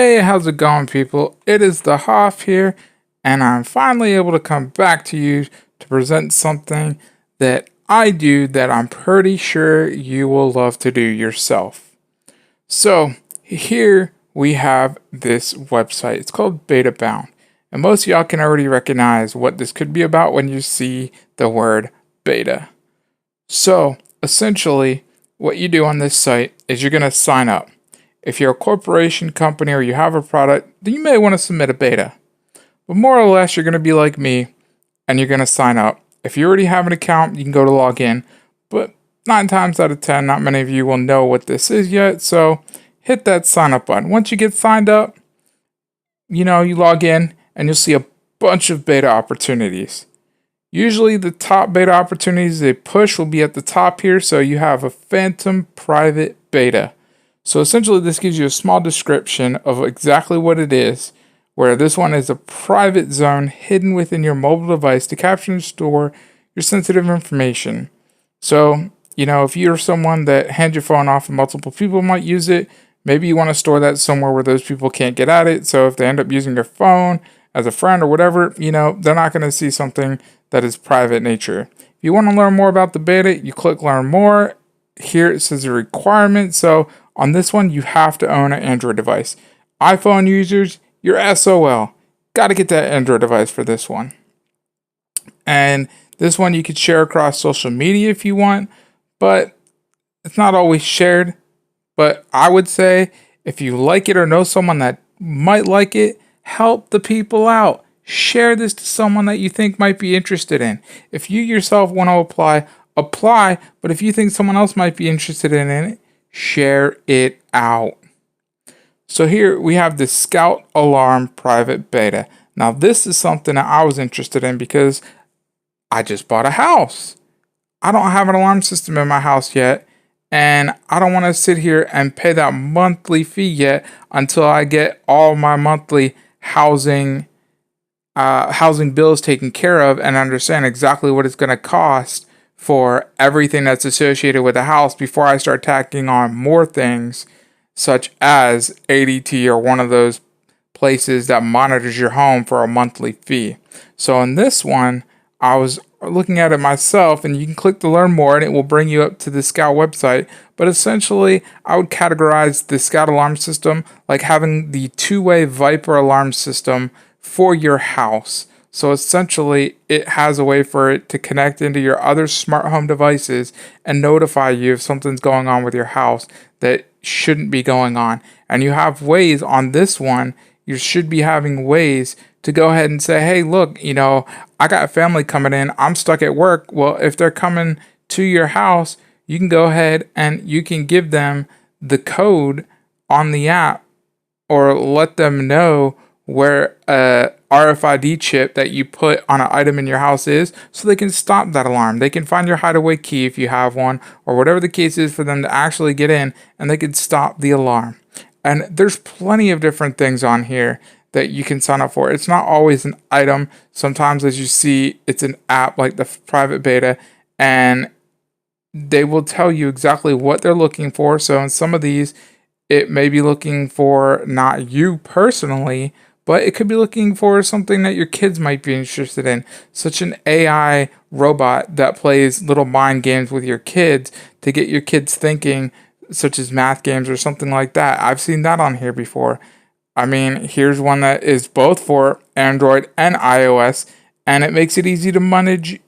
Hey, how's it going, people? It is the Hoff here, and I'm finally able to come back to you to present something that I do that I'm pretty sure you will love to do yourself. So, here we have this website. It's called Beta Bound, and most of y'all can already recognize what this could be about when you see the word beta. So, essentially, what you do on this site is you're going to sign up. If you're a corporation, company, or you have a product, then you may want to submit a beta. But more or less, you're going to be like me, and you're going to sign up. If you already have an account, you can go to log in. But 9 times out of 10, not many of you will know what this is yet, so hit that sign up button. Once you get signed up, you log in, and you'll see a bunch of beta opportunities. Usually the top beta opportunities they push will be at the top here, so you have a phantom private beta. So essentially this gives you a small description of exactly what it is, where this one is a private zone hidden within your mobile device to capture and store your sensitive information. So, if you're someone that hands your phone off and multiple people might use it, maybe you want to store that somewhere where those people can't get at it. So if they end up using your phone as a friend or whatever, they're not going to see something that is private nature. If you want to learn more about the beta, you click learn more. Here it says a requirement. So on this one, you have to own an Android device. iPhone users, you're SOL. Got to get that Android device for this one. And this one you could share across social media if you want, but it's not always shared. But I would say if you like it or know someone that might like it, help the people out. Share this to someone that you think might be interested in. If you yourself want to apply, but if you think someone else might be interested in it, share it out. So here we have the Scout Alarm Private Beta. Now this is something that I was interested in because I just bought a house. I don't have an alarm system in my house yet, and I don't want to sit here and pay that monthly fee yet until I get all my monthly housing bills taken care of and understand exactly what it's going to cost for everything that's associated with the house before I start tacking on more things such as ADT or one of those places that monitors your home for a monthly fee. So in this one, I was looking at it myself, and you can click to learn more and it will bring you up to the Scout website. But essentially, I would categorize the Scout alarm system like having the two-way Viper alarm system for your house. So essentially, it has a way for it to connect into your other smart home devices and notify you if something's going on with your house that shouldn't be going on. And you have ways on this one, you should be having ways to go ahead and say, hey, look, I got a family coming in. I'm stuck at work. Well, if they're coming to your house, you can go ahead and you can give them the code on the app or let them know where a RFID chip that you put on an item in your house is, so they can stop that alarm. They can find your hideaway key if you have one, or whatever the case is for them to actually get in, and they can stop the alarm. And there's plenty of different things on here that you can sign up for. It's not always an item. Sometimes, as you see, it's an app like the private beta, and they will tell you exactly what they're looking for. So in some of these, it may be looking for not you personally, but it could be looking for something that your kids might be interested in, such an AI robot that plays little mind games with your kids to get your kids thinking, such as math games or something like that. I've seen that on here before. I mean, here's one that is both for Android and iOS, and it makes it easy to manage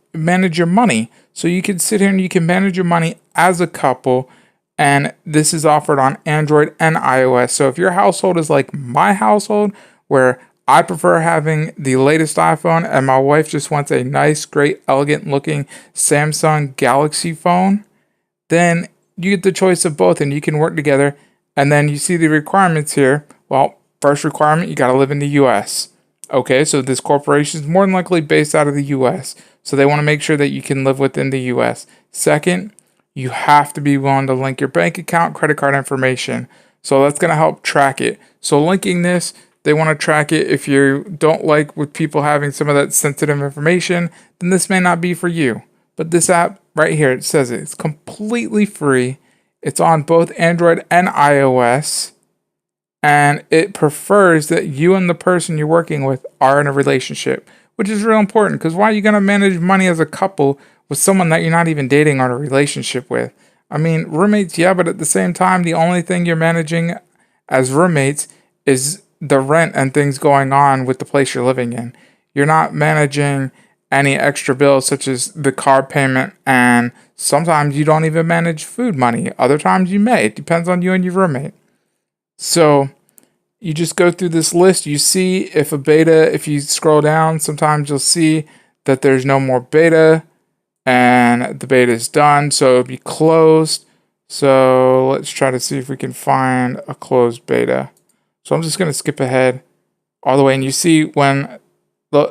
your money. So you can sit here and you can manage your money as a couple, and this is offered on Android and iOS. So if your household is like my household, where I prefer having the latest iPhone and my wife just wants a nice, great, elegant looking Samsung Galaxy phone, then you get the choice of both and you can work together. And then you see the requirements here. Well, first requirement, you got to live in the US. Okay, so this corporation is more than likely based out of the US. So they want to make sure that you can live within the US. Second, you have to be willing to link your bank account, credit card information. So that's going to help track it. So linking this, they want to track it. If you don't like with people having some of that sensitive information, then this may not be for you. But this app right here, it says it's completely free. It's on both Android and iOS. and it prefers that you and the person you're working with are in a relationship, which is real important because why are you going to manage money as a couple with someone that you're not even dating or in a relationship with? I mean, roommates, yeah, but at the same time, the only thing you're managing as roommates is the rent and things going on with the place you're living in. You're not managing any extra bills such as the car payment, and sometimes you don't even manage food money. Other times you may. It depends on you and your roommate. So you just go through this list. You see if you scroll down, sometimes you'll see that there's no more beta and the beta is done. So it'll be closed. So let's try to see if we can find a closed beta. So I'm just going to skip ahead all the way. And you see when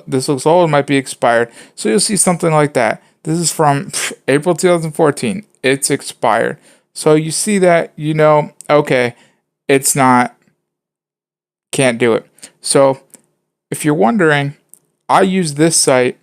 this looks old, it might be expired. So you'll see something like that. This is from April 2014. It's expired. So you see that, okay, it's not, can't do it. So if you're wondering, I use this site,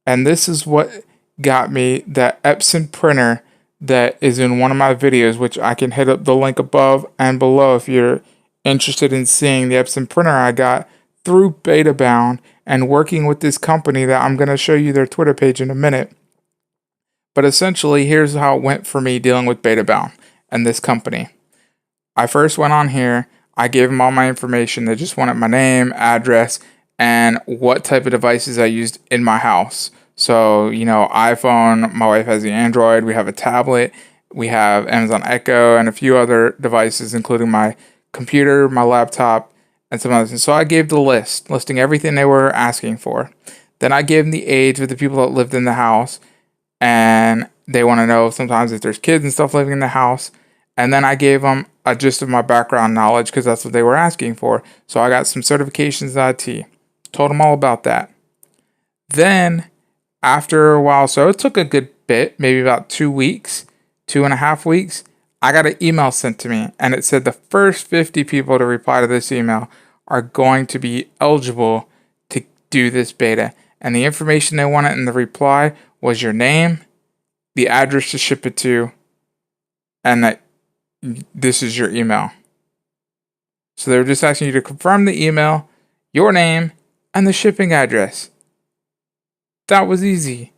and this is what got me that Epson printer that is in one of my videos, which I can hit up the link above and below if you're interested in seeing the Epson printer I got through BetaBound and working with this company that I'm going to show you their Twitter page in a minute. But essentially, here's how it went for me dealing with BetaBound and this company. I first went on here. I gave them all my information. They just wanted my name, address, and what type of devices I used in my house. So, iPhone, my wife has the Android, we have a tablet, we have Amazon Echo, and a few other devices, including my computer, my laptop, and some others. And so I gave the list, listing everything they were asking for. Then I gave them the age of the people that lived in the house, and they want to know sometimes if there's kids and stuff living in the house. And then I gave them a gist of my background knowledge because that's what they were asking for. So I got some certifications in IT. Told them all about that. Then, after a while, so it took a good bit, maybe about 2 weeks, 2.5 weeks, I got an email sent to me. And it said the first 50 people to reply to this email are going to be eligible to do this beta. And the information they wanted in the reply was your name, the address to ship it to, and that this is your email. So they were just asking you to confirm the email, your name, and the shipping address. That was easy.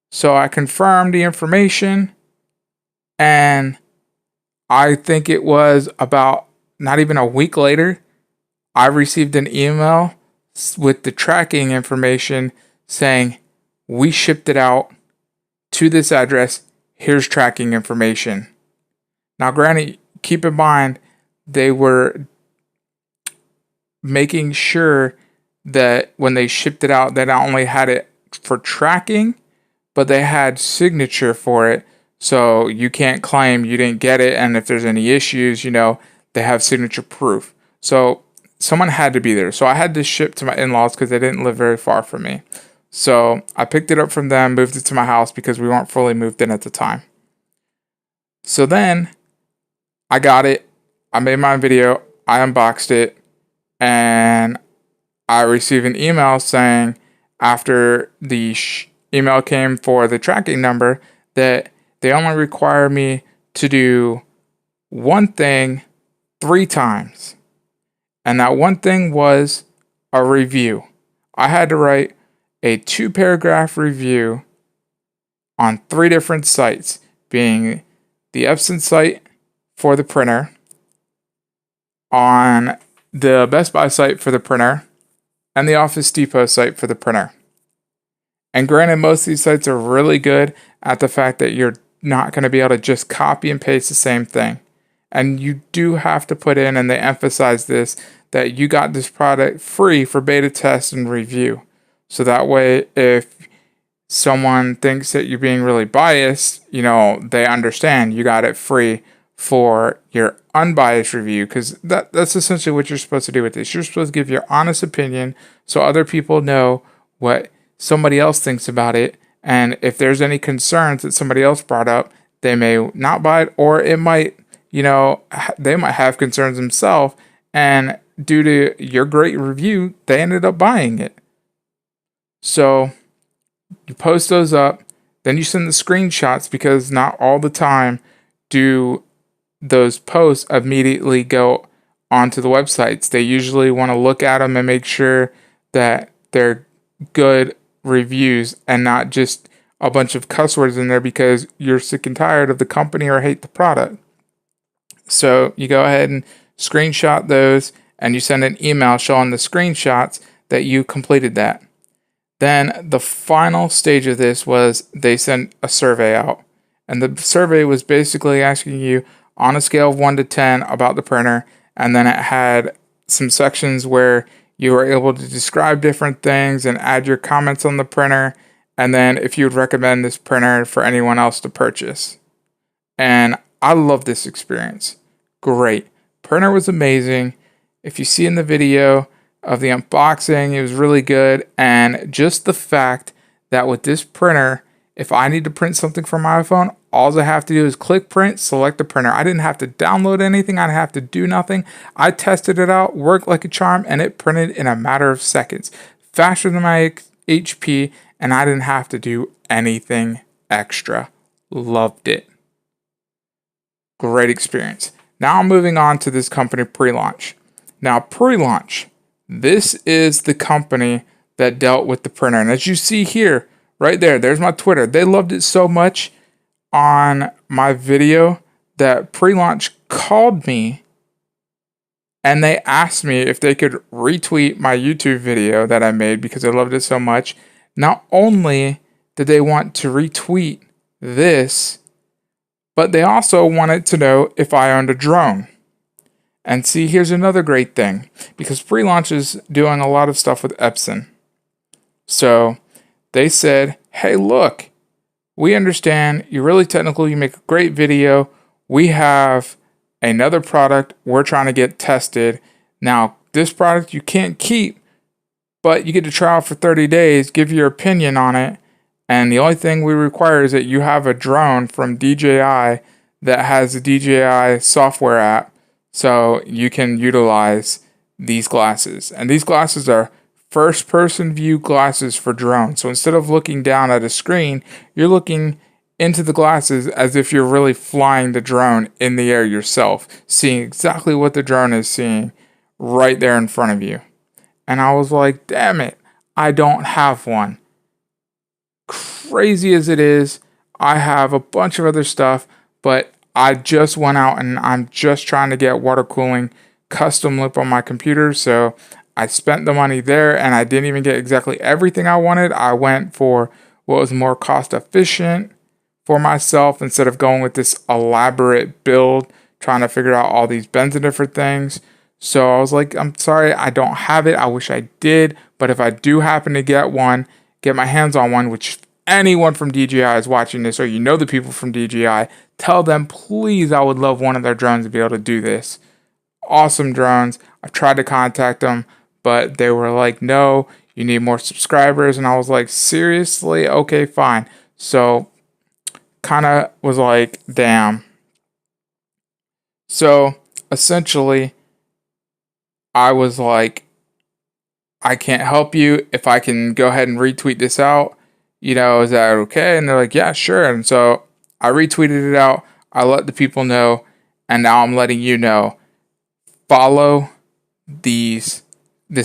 So I confirmed the information, and I think it was about not even a week later, I received an email with the tracking information saying, we shipped it out to this address. Here's tracking information. Now, granted, keep in mind, they were making sure that when they shipped it out, they not only had it for tracking, but they had signature for it. So you can't claim you didn't get it. And if there's any issues, they have signature proof. So someone had to be there. So I had to ship to my in-laws because they didn't live very far from me. So I picked it up from them, moved it to my house because we weren't fully moved in at the time. So then I got it. I made my video. I unboxed it. And I received an email saying after the email came for the tracking number that they only require me to do one thing 3 times. And that one thing was a review. I had to write a 2-paragraph review on 3 different sites, being the Epson site for the printer, on the Best Buy site for the printer, and the Office Depot site for the printer. And granted, most of these sites are really good at the fact that you're not going to be able to just copy and paste the same thing. And you do have to put in, and they emphasize this, that you got this product free for beta test and review. So that way, if someone thinks that you're being really biased, they understand you got it free for your unbiased review, because that's essentially what you're supposed to do with this. You're supposed to give your honest opinion so other people know what somebody else thinks about it. And if there's any concerns that somebody else brought up, they may not buy it, or it might, they might have concerns themselves. And due to your great review, they ended up buying it. So you post those up, then you send the screenshots, because not all the time do those posts immediately go onto the websites. They usually want to look at them and make sure that they're good reviews and not just a bunch of cuss words in there because you're sick and tired of the company or hate the product. So you go ahead and screenshot those and you send an email showing the screenshots that you completed that. Then the final stage of this was they sent a survey out. And the survey was basically asking you on a scale of 1 to 10 about the printer. And then it had some sections where you were able to describe different things and add your comments on the printer. And then if you would recommend this printer for anyone else to purchase. And I love this experience. Great. Printer was amazing. If you see in the video of the unboxing, it was really good. And just the fact that with this printer, if I need to print something from my iPhone, all I have to do is click print, select the printer. I didn't have to download anything. I didn't have to do nothing. I tested it out, worked like a charm, and it printed in a matter of seconds. Faster than my HP, and I didn't have to do anything extra. Loved it. Great experience. Now I'm moving on to this company, Pre-Launch. Now, Pre-Launch, this is the company that dealt with the printer. And as you see here, right there, there's my Twitter. They loved it so much on my video that Pre-Launch called me and they asked me if they could retweet my YouTube video that I made because they loved it so much. Not only did they want to retweet this, but they also wanted to know if I owned a drone. And see, here's another great thing, because Pre-Launch is doing a lot of stuff with Epson. So they said, hey, look, we understand you're really technical. You make a great video. We have another product we're trying to get tested. Now, this product you can't keep, but you get to try it for 30 days, give your opinion on it. And the only thing we require is that you have a drone from DJI that has a DJI software app so you can utilize these glasses. And these glasses are first-person view glasses for drones. So instead of looking down at a screen, you're looking into the glasses as if you're really flying the drone in the air yourself, seeing exactly what the drone is seeing right there in front of you. And I was like, damn it, I don't have one. Crazy as it is, I have a bunch of other stuff, but I just went out and I'm just trying to get water cooling custom lip on my computer. So I spent the money there and I didn't even get exactly everything I wanted. I went for what was more cost efficient for myself instead of going with this elaborate build, trying to figure out all these bends and different things. So I was like, I'm sorry, I don't have it. I wish I did. But if I do happen to get my hands on one, which anyone from DJI is watching this, or you know the people from DJI, tell them, please, I would love one of their drones to be able to do this. Awesome drones. I've tried to contact them, but they were like, no, you need more subscribers. And I was like, seriously? Okay, fine. So kind of was like, damn. So essentially, I was like, I can't help you. If I can go ahead and retweet this out, is that okay? And they're like, yeah, sure. And so I retweeted it out. I let the people know. And now I'm letting you know. Follow this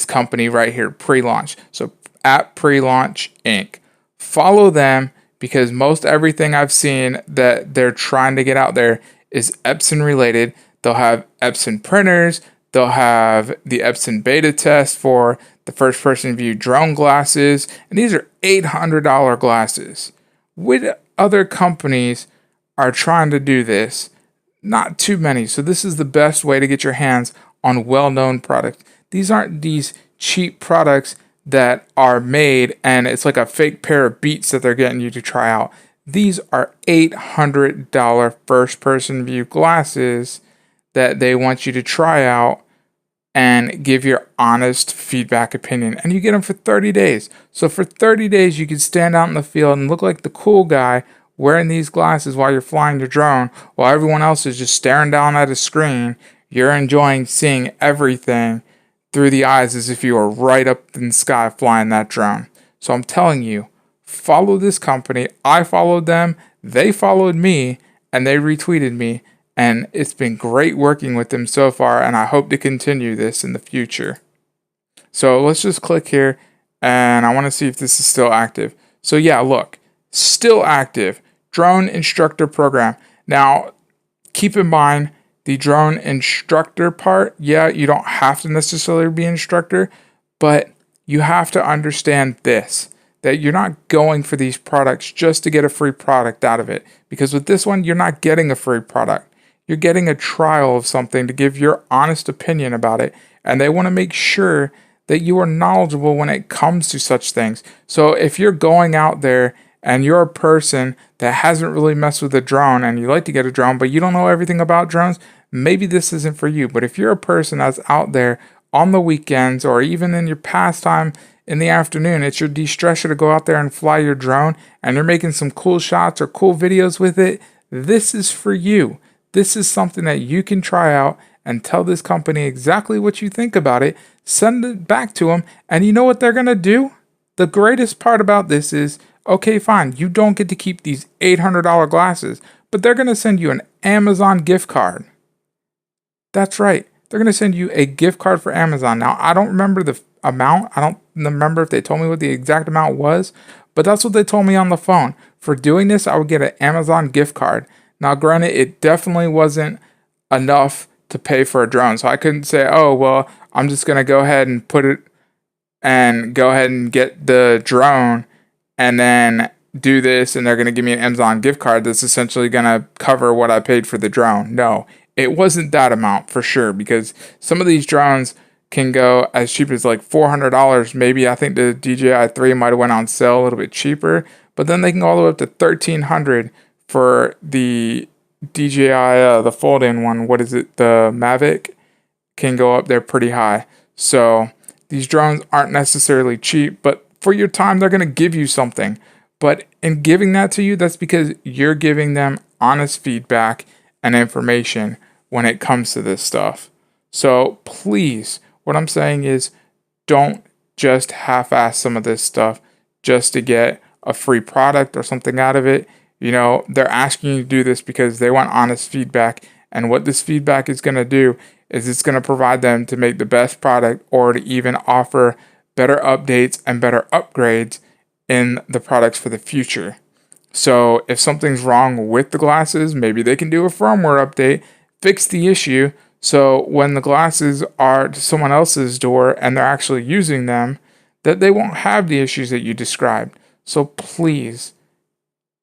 company right here, Pre-Launch. So at Pre-Launch Inc. Follow them because most everything I've seen that they're trying to get out there is Epson related. They'll have Epson printers. They'll have the Epson beta test for the first-person view drone glasses. And these are $800 glasses. What other companies are trying to do this? Not too many. So this is the best way to get your hands on well-known products. These aren't these cheap products that are made and it's like a fake pair of Beats that they're getting you to try out. These are $800 first-person view glasses that they want you to try out and give your honest feedback opinion. And you get them for 30 days. So for 30 days, you can stand out in the field and look like the cool guy wearing these glasses while you're flying your drone, while everyone else is just staring down at a screen. You're enjoying seeing everything through the eyes as if you were right up in the sky flying that drone. So I'm telling you, follow this company. I followed them. They followed me and they retweeted me. and it's been great working with them so far, and I hope to continue this in the future. So let's just click here, and I want to see if this is still active. So yeah, look, still active. Drone instructor program. Now, keep in mind the drone instructor part. Yeah, you don't have to necessarily be an instructor, but you have to understand this, that you're not going for these products just to get a free product out of it. Because with this one, you're not getting a free product. You're getting a trial of something to give your honest opinion about it. And they want to make sure that you are knowledgeable when it comes to such things. So if you're going out there and you're a person that hasn't really messed with a drone and you like to get a drone, but you don't know everything about drones, maybe this isn't for you. But if you're a person that's out there on the weekends or even in your pastime in the afternoon, it's your de-stressor to go out there and fly your drone, and you're making some cool shots or cool videos with it, this is for you. This is something that you can try out and tell this company exactly what you think about it, send it back to them, and you know what they're going to do? The greatest part about this is, okay, fine, you don't get to keep these $800 glasses, but they're going to send you an Amazon gift card. That's right. They're going to send you a gift card for Amazon. Now, I don't remember the amount. I don't remember if they told me what the exact amount was, but that's what they told me on the phone. For doing this, I would get an Amazon gift card. Now, granted, it definitely wasn't enough to pay for a drone. So I couldn't say, oh, well, I'm just going to go ahead and put it and go ahead and get the drone and then do this, and they're going to give me an Amazon gift card that's essentially going to cover what I paid for the drone. No, it wasn't that amount for sure, because some of these drones can go as cheap as like $400. Maybe I think the DJI 3 might have went on sale a little bit cheaper, but then they can go all the way up to $1,300 for the DJI, the fold-in one. What is it? The Mavic can go up there pretty high. So these drones aren't necessarily cheap, but for your time, they're going to give you something. But in giving that to you, that's because you're giving them honest feedback and information when it comes to this stuff. So please, what I'm saying is, don't just half-ass some of this stuff just to get a free product or something out of it. You know, they're asking you to do this because they want honest feedback. And what this feedback is going to do is it's going to provide them to make the best product, or to even offer better updates and better upgrades in the products for the future. So if something's wrong with the glasses, maybe they can do a firmware update, fix the issue, so when the glasses are to someone else's door and they're actually using them, that they won't have the issues that you described. So please,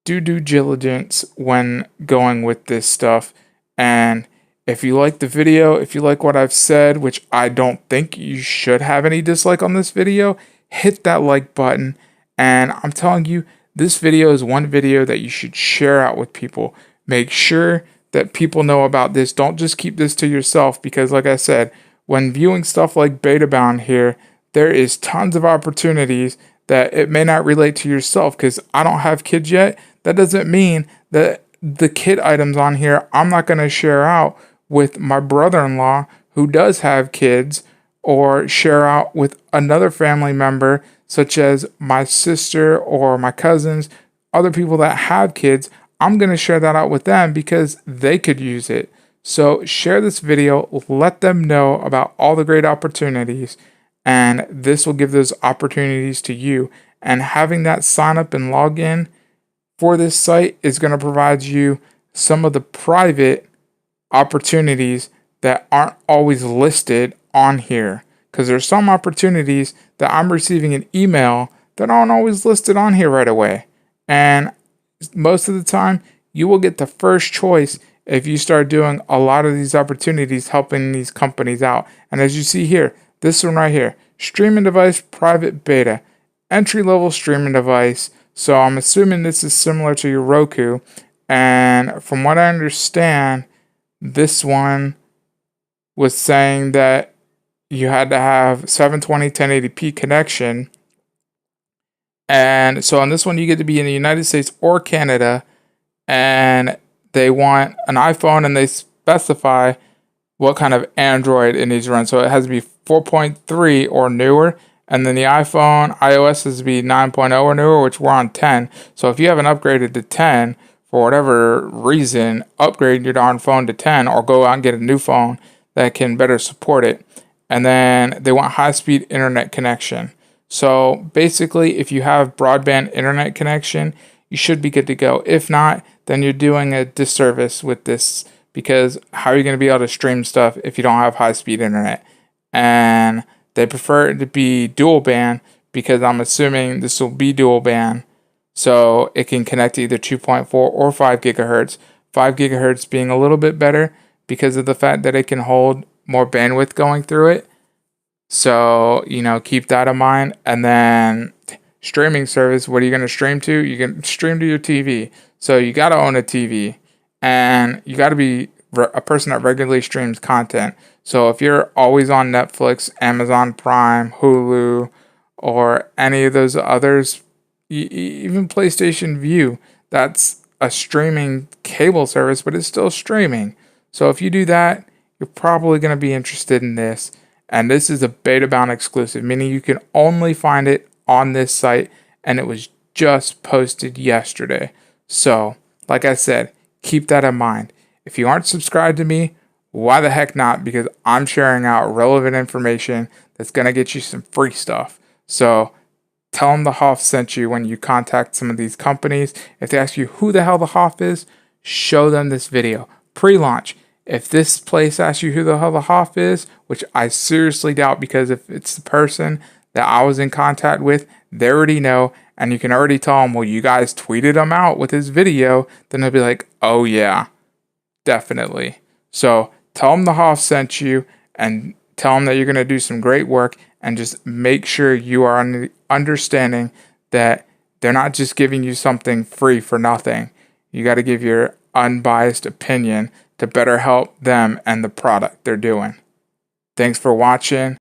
do due diligence when going with this stuff. And if you like the video, if you like what I've said, which I don't think you should have any dislike on this video, hit that like button. And I'm telling you, this video is one video that you should share out with people. Make sure that people know about this. Don't just keep this to yourself, because like I said, when viewing stuff like Beta Bound here, there is tons of opportunities that it may not relate to yourself. Because I don't have kids yet, that doesn't mean that the kid items on here I'm not going to share out with my brother-in-law who does have kids, or share out with another family member such as my sister or my cousins, other people that have kids. I'm going to share that out with them because they could use it. So share this video, let them know about all the great opportunities, and this will give those opportunities to you. And having that sign up and log in for this site is going to provide you some of the private opportunities that aren't always listed on here. Because there's some opportunities that I'm receiving an email that aren't always listed on here right away. And most of the time, you will get the first choice if you start doing a lot of these opportunities, helping these companies out. And as you see here, this one right here, streaming device, private beta, entry-level streaming device. So I'm assuming this is similar to your Roku. And from what I understand, this one was saying that you had to have 720 1080p connection. And so on this one, you get to be in the United States or Canada, and they want an iPhone, and they specify what kind of Android it needs to run. So it has to be 4.3 or newer. And then the iOS has to be 9.0 or newer, which we're on 10. So if you haven't upgraded to 10 for whatever reason, upgrade your darn phone to 10 or go out and get a new phone that can better support it. And then they want high-speed internet connection. So basically, if you have broadband internet connection, you should be good to go. If not, then you're doing a disservice with this, because how are you going to be able to stream stuff if you don't have high-speed internet? And they prefer it to be dual band, because I'm assuming this will be dual band, so it can connect to either 2.4 or 5 gigahertz. 5 gigahertz being a little bit better because of the fact that it can hold more bandwidth going through it. So, keep that in mind. And then streaming service, what are you going to stream to? You can stream to your TV. So you got to own a TV, and you got to be a person that regularly streams content. So if you're always on Netflix, Amazon Prime, Hulu, or any of those others, even PlayStation View, that's a streaming cable service, but it's still streaming. So if you do that, you're probably going to be interested in this. And this is a beta bound exclusive, meaning you can only find it on this site, and it was just posted yesterday. So, like I said, keep that in mind. If you aren't subscribed to me, why the heck not? Because I'm sharing out relevant information that's going to get you some free stuff. So, tell them the Hoff sent you when you contact some of these companies. If they ask you who the hell the Hoff is, show them this video. Pre-launch. If this place asks you who the hell the Hoff is, which I seriously doubt, because if it's the person that I was in contact with, they already know, and you can already tell them, well, you guys tweeted him out with his video, then they'll be like, oh yeah, definitely. So tell them the Hoff sent you, and tell them that you're going to do some great work, and just make sure you are understanding that they're not just giving you something free for nothing. You got to give your unbiased opinion to better help them and the product they're doing. Thanks for watching.